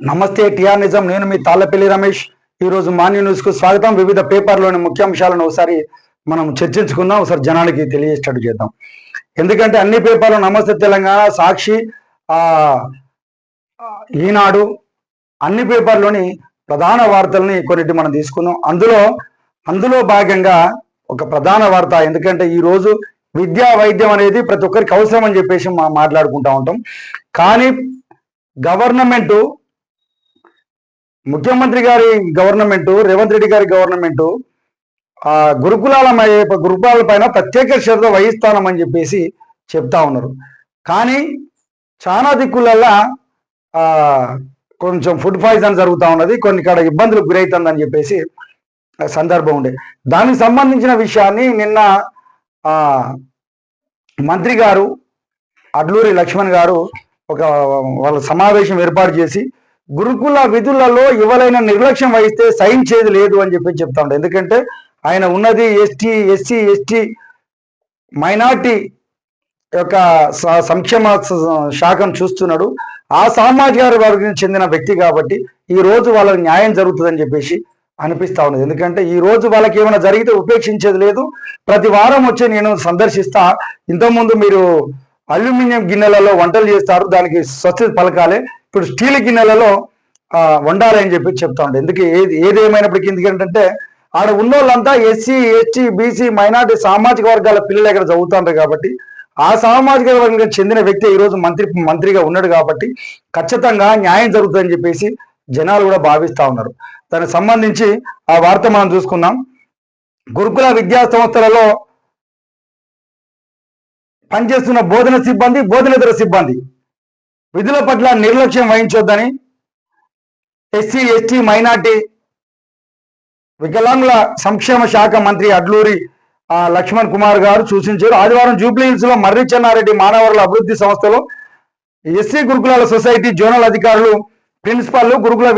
నమస్తే టిఆర్ నిజం. నేను మీ తాళ్ళపల్లి రమేష్. ఈరోజు మార్నింగ్ న్యూస్ కు స్వాగతం. వివిధ పేపర్లోని ముఖ్యాంశాలను ఒకసారి మనం చర్చించుకుందాం, ఒకసారి జనానికి తెలియజేటట్టు చేద్దాం. ఎందుకంటే అన్ని పేపర్లు నమస్తే తెలంగాణ, సాక్షి, ఈనాడు, అన్ని పేపర్లోని ప్రధాన వార్తల్ని కొన్నిటి మనం తీసుకుందాం. అందులో భాగంగా ఒక ప్రధాన వార్త, ఎందుకంటే ఈరోజు విద్యా వైద్యం అనేది ప్రతి ఒక్కరికి అవసరం అని చెప్పేసి మాట్లాడుకుంటా ఉంటాం. కానీ గవర్నమెంటు, ముఖ్యమంత్రి గారి గవర్నమెంటు, రేవంత్ రెడ్డి గారి గవర్నమెంటు గురుకులాల పైన ప్రత్యేక శ్రద్ధ వహిస్తానమని చెప్పేసి చెప్తా ఉన్నారు. కానీ చాలా దిక్కులల్లా కొంచెం ఫుడ్ పాయిజన్ జరుగుతూ ఉన్నది, కొన్ని కాడ ఇబ్బందులకు గురవుతుందని చెప్పేసి సందర్భం ఉండే. దానికి సంబంధించిన విషయాన్ని నిన్న మంత్రి గారు అడ్లూరి లక్ష్మణ్ గారు వాళ్ళ సమావేశం ఏర్పాటు చేసి గురుకుల విధులలో ఎవరైనా నిర్లక్ష్యం వహిస్తే సహించేది లేదు అని చెప్పి చెప్తా ఉంటాడు. ఎందుకంటే ఆయన ఉన్నది ఎస్సీ ఎస్టీ మైనార్టీ యొక్క సంక్షేమ శాఖను చూస్తున్నాడు. ఆ సామాజిక వర్గానికి చెందిన వ్యక్తి కాబట్టి ఈ రోజు వాళ్ళకి న్యాయం జరుగుతుందని చెప్పేసి అనిపిస్తా ఉన్నది. ఎందుకంటే ఈ రోజు వాళ్ళకి ఏమైనా జరిగితే ఉపేక్షించేది లేదు. ప్రతి వారం వచ్చి నేను సందర్శిస్తా. ఇంతకుముందు మీరు అల్యూమినియం గిన్నెలలో వంటలు చేస్తారు, దానికి స్వస్తి పలకాలే, ఇప్పుడు స్టీల్ గిన్నెలలో వండాలి అని చెప్పి చెప్తా ఉంటాడు. ఎందుకు ఏదేమైనప్పటికీ, ఎందుకంటే ఆడ ఉన్నోళ్ళంతా ఎస్సీ ఎస్టీ బీసీ మైనార్టీ సామాజిక వర్గాల పిల్లలు ఇక్కడ చదువుతుంటారు కాబట్టి ఆ సామాజిక వర్గానికి చెందిన వ్యక్తి ఈరోజు మంత్రిగా ఉన్నాడు కాబట్టి ఖచ్చితంగా న్యాయం జరుగుతుందని చెప్పేసి జనాలు కూడా భావిస్తా ఉన్నారు. దానికి సంబంధించి ఆ వార్త మనం చూసుకుందాం. గురుకుల విద్యా సంస్థలలో పనిచేస్తున్న బోధన సిబ్బంది, బోధనేతర సిబ్బంది విధుల పట్ల నిర్లక్ష్యం వహించొద్దని ఎస్సీ ఎస్టీ మైనార్టీ వికలాంగుల సంక్షేమ శాఖ మంత్రి అడ్లూరి లక్ష్మణ్ కుమార్ గారు సూచించారు. ఆదివారం జూబ్లీ హిల్స్ లో మర్రి చెన్నారెడ్డి మానవరుల అభివృద్ధి సంస్థలో ఎస్సీ గురుకులాల సొసైటీ జోనల్ అధికారులు, ప్రిన్సిపాల్ గురుకుల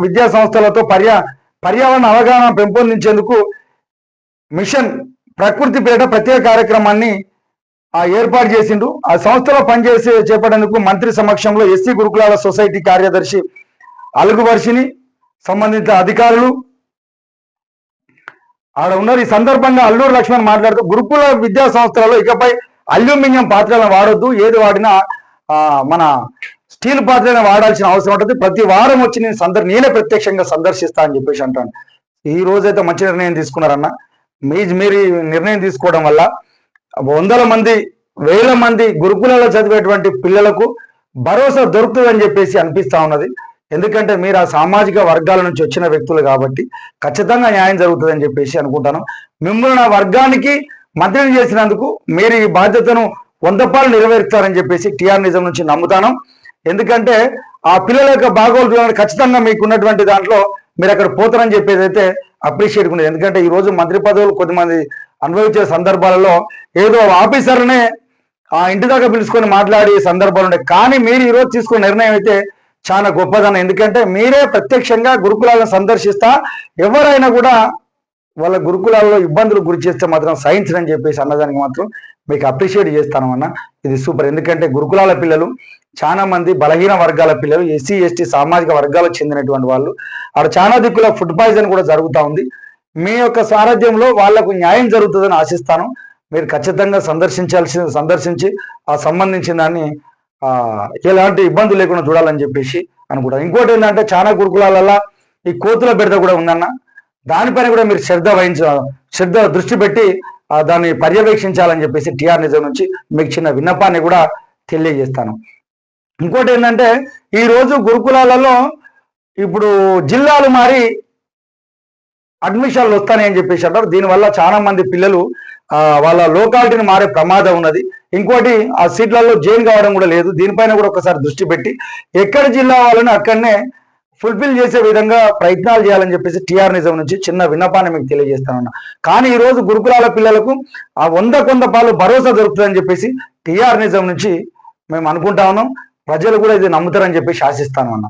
విద్యా సంస్థలతో పర్యావరణ అవగాహన పెంపొందించేందుకు మిషన్ ప్రకృతి పేట ప్రత్యేక కార్యక్రమాన్ని ఏర్పాటు చేసిండు. ఆ సంస్థలో చేపట్టేందుకు మంత్రి సమక్షంలో ఎస్సీ గురుకులాల సొసైటీ కార్యదర్శి అలుగు వర్షిని సంబంధిత అధికారులు ఆడ ఉన్నారు. ఈ సందర్భంగా అల్లూరు లక్ష్మణ్ మాట్లాడుతూ గురుకుల విద్యా సంస్థలలో ఇకపై అల్యూమినియం పాత్రలను వాడొద్దు, ఏది వాడినా మన స్టీల్ పాత్రలను వాడాల్సిన అవసరం ఉంటుంది. ప్రతి వారం వచ్చి నేనే ప్రత్యక్షంగా సందర్శిస్తా అని చెప్పేసి అంటాను. ఈ రోజైతే మంచి నిర్ణయం తీసుకున్నారన్న. మీరు నిర్ణయం తీసుకోవడం వల్ల వందల మంది, వేల మంది గురుకులలో చదివేటువంటి పిల్లలకు భరోసా దొరుకుతుందని చెప్పేసి అనిపిస్తా ఉన్నది. ఎందుకంటే మీరు ఆ సామాజిక వర్గాల నుంచి వచ్చిన వ్యక్తులు కాబట్టి ఖచ్చితంగా న్యాయం జరుగుతుందని చెప్పేసి అనుకుంటాను. మిమ్మల్ని ఆ వర్గానికి మంత్రిని చేసినందుకు మీరు ఈ బాధ్యతను 100% నెరవేరుస్తారని చెప్పేసి టిఆర్ నిజం నుంచి నమ్ముతాను. ఎందుకంటే ఆ పిల్లల యొక్క బాగోగులు ఖచ్చితంగా మీకు ఉన్నటువంటి దాంట్లో మీరు అక్కడ పోతారని చెప్పేది అయితే అప్రిషియేట్ ఉండేది. ఎందుకంటే ఈ రోజు మంత్రి పదవులు కొద్దిమంది అనుభవించే సందర్భాలలో ఏదో ఆఫీసర్నే ఇంటి దాకా పిలుచుకొని మాట్లాడే సందర్భాలు ఉంటాయి. కానీ మీరు ఈరోజు తీసుకున్న నిర్ణయం అయితే చాలా గొప్పదన్న. ఎందుకంటే మీరే ప్రత్యక్షంగా గురుకులాలను సందర్శిస్తా ఎవరైనా కూడా వాళ్ళ గురుకులాల్లో ఇబ్బందులు గురి చేస్తే మాత్రం సహించని చెప్పేసి అన్నదానికి మాత్రం మీకు అప్రిషియేట్ చేస్తాను అన్న. ఇది సూపర్. ఎందుకంటే గురుకులాల పిల్లలు చాలా మంది బలహీన వర్గాల పిల్లలు, ఎస్సీ ఎస్టీ సామాజిక వర్గాలకు చెందినటువంటి వాళ్ళు. అక్కడ చాలా దిక్కుల ఫుడ్ పాయిజన్ కూడా జరుగుతూ ఉంది. మీ యొక్క సారథ్యంలో వాళ్లకు న్యాయం జరుగుతుందని ఆశిస్తాను. మీరు ఖచ్చితంగా సందర్శించి ఆ సంబంధించిన దాన్ని ఎలాంటి ఇబ్బందులు లేకుండా చూడాలని చెప్పేసి అనుకుంటాను. ఇంకోటి ఏంటంటే చాలా గురుకులాలలో ఈ కోతుల బెడద కూడా ఉందన్న. దానిపైన కూడా మీరు శ్రద్ధ దృష్టి పెట్టి దాన్ని పర్యవేక్షించాలని చెప్పేసి టిఆర్ నిజం నుంచి మీకు చిన్న విన్నపాన్ని కూడా తెలియజేస్తాను. ఇంకోటి ఏంటంటే ఈ రోజు గురుకులాలలో ఇప్పుడు జిల్లాలు మారి అడ్మిషన్లు వస్తాయని చెప్పేసి అంటారు. దీనివల్ల చాలా మంది పిల్లలు వాళ్ళ లోకాలిటీని మారే ప్రమాదం ఉన్నది. ఇంకోటి ఆ సీట్లలో జైన్ కావడం కూడా లేదు. దీనిపైన కూడా ఒకసారి దృష్టి పెట్టి ఎక్కడ జిల్లా వాళ్ళని అక్కడనే ఫుల్ఫిల్ చేసే విధంగా ప్రయత్నాలు చేయాలని చెప్పేసి టిఆర్ నిజం నుంచి చిన్న విన్నపాన్ని మీకు తెలియజేస్తానన్నా. కానీ ఈ రోజు గురుకులాల పిల్లలకు ఆ 100% భరోసా దొరుకుతుందని చెప్పేసి టిఆర్ నిజం నుంచి మేము అనుకుంటా ఉన్నాం. ప్రజలు కూడా ఇది నమ్ముతారని చెప్పేసి ఆశిస్తాను అన్న.